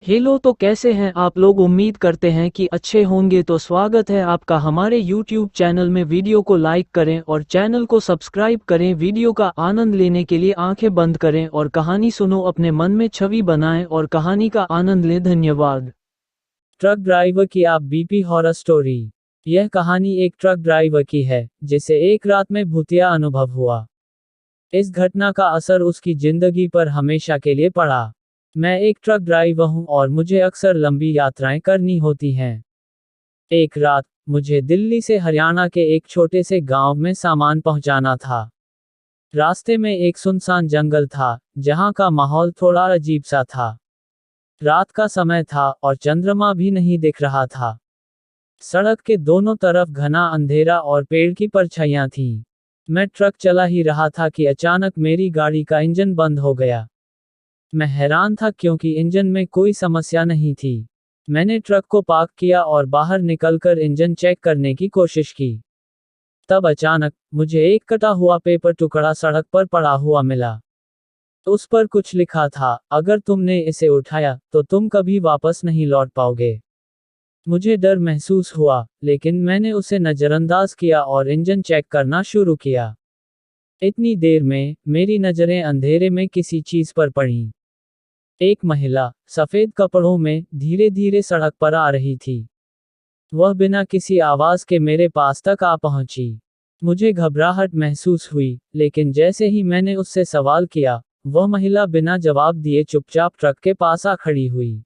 Hello, तो कैसे हैं आप लोग। उम्मीद करते हैं कि अच्छे होंगे। तो स्वागत है आपका हमारे YouTube चैनल में। वीडियो को लाइक करें और चैनल को सब्सक्राइब करें। वीडियो का आनंद लेने के लिए आंखें बंद करें और कहानी सुनो, अपने मन में छवि बनाएं और कहानी का आनंद लें। धन्यवाद। ट्रक ड्राइवर की आप बीपी हॉरर स्टोरी। यह कहानी एक ट्रक ड्राइवर की है जिसे एक रात में भूतिया अनुभव हुआ। इस घटना का असर उसकी जिंदगी पर हमेशा के लिए पड़ा। मैं एक ट्रक ड्राइवर हूं और मुझे अक्सर लंबी यात्राएं करनी होती हैं। एक रात मुझे दिल्ली से हरियाणा के एक छोटे से गांव में सामान पहुंचाना था। रास्ते में एक सुनसान जंगल था जहां का माहौल थोड़ा अजीब सा था। रात का समय था और चंद्रमा भी नहीं दिख रहा था। सड़क के दोनों तरफ घना अंधेरा और पेड़ की परछाइयां थीं। मैं ट्रक चला ही रहा था कि अचानक मेरी गाड़ी का इंजन बंद हो गया। मैं हैरान था क्योंकि इंजन में कोई समस्या नहीं थी। मैंने ट्रक को पार्क किया और बाहर निकलकर इंजन चेक करने की कोशिश की। तब अचानक मुझे एक कटा हुआ पेपर टुकड़ा सड़क पर पड़ा हुआ मिला। उस पर कुछ लिखा था, अगर तुमने इसे उठाया तो तुम कभी वापस नहीं लौट पाओगे। मुझे डर महसूस हुआ, लेकिन मैंने उसे नजरअंदाज किया और इंजन चेक करना शुरू किया। इतनी देर में मेरी नजरें अंधेरे में किसी चीज पर पड़ीं। एक महिला सफेद कपड़ों में धीरे धीरे सड़क पर आ रही थी। वह बिना किसी आवाज के मेरे पास तक आ पहुंची। मुझे घबराहट महसूस हुई, लेकिन जैसे ही मैंने उससे सवाल किया, वह महिला बिना जवाब दिए चुपचाप ट्रक के पास आ खड़ी हुई।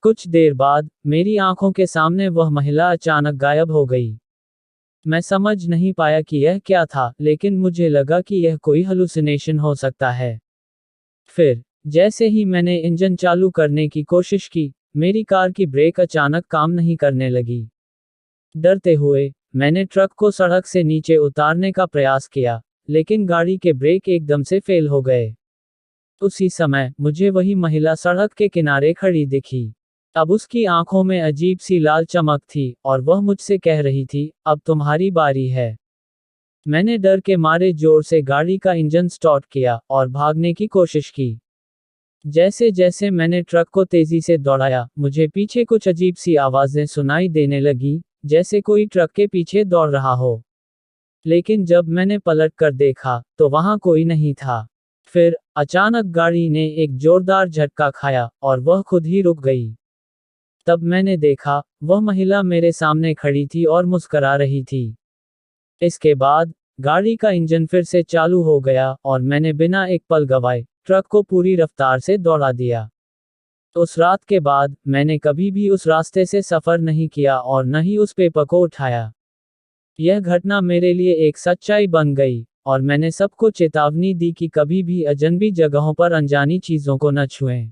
कुछ देर बाद मेरी आंखों के सामने वह महिला अचानक गायब हो गई। मैं समझ नहीं पाया कि यह क्या था, लेकिन मुझे लगा कि यह कोई हलुसिनेशन हो सकता है। फिर जैसे ही मैंने इंजन चालू करने की कोशिश की, मेरी कार की ब्रेक अचानक काम नहीं करने लगी। डरते हुए मैंने ट्रक को सड़क से नीचे उतारने का प्रयास किया, लेकिन गाड़ी के ब्रेक एकदम से फेल हो गए। उसी समय मुझे वही महिला सड़क के किनारे खड़ी दिखी। अब उसकी आंखों में अजीब सी लाल चमक थी और वह मुझसे कह रही थी, अब तुम्हारी बारी है। मैंने डर के मारे जोर से गाड़ी का इंजन स्टार्ट किया और भागने की कोशिश की। जैसे जैसे मैंने ट्रक को तेजी से दौड़ाया, मुझे पीछे कुछ अजीब सी आवाजें सुनाई देने लगी, जैसे कोई ट्रक के पीछे दौड़ रहा हो। लेकिन जब मैंने पलट कर देखा, तो वहां कोई नहीं था। फिर अचानक गाड़ी ने एक जोरदार झटका खाया और वह खुद ही रुक गई। तब मैंने देखा, वह महिला मेरे सामने खड़ी थी और मुस्कुरा रही थी। इसके बाद गाड़ी का इंजन फिर से चालू हो गया और मैंने बिना एक पल गवाए ट्रक को पूरी रफ्तार से दौड़ा दिया। उस रात के बाद मैंने कभी भी उस रास्ते से सफर नहीं किया और न ही उस पेपर को उठाया। यह घटना मेरे लिए एक सच्चाई बन गई और मैंने सबको चेतावनी दी कि कभी भी अजनबी जगहों पर अनजानी चीजों को न छुएं।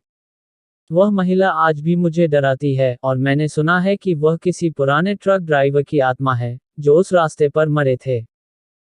वह महिला आज भी मुझे डराती है और मैंने सुना है कि वह किसी पुराने ट्रक ड्राइवर की आत्मा है जो उस रास्ते पर मरे थे।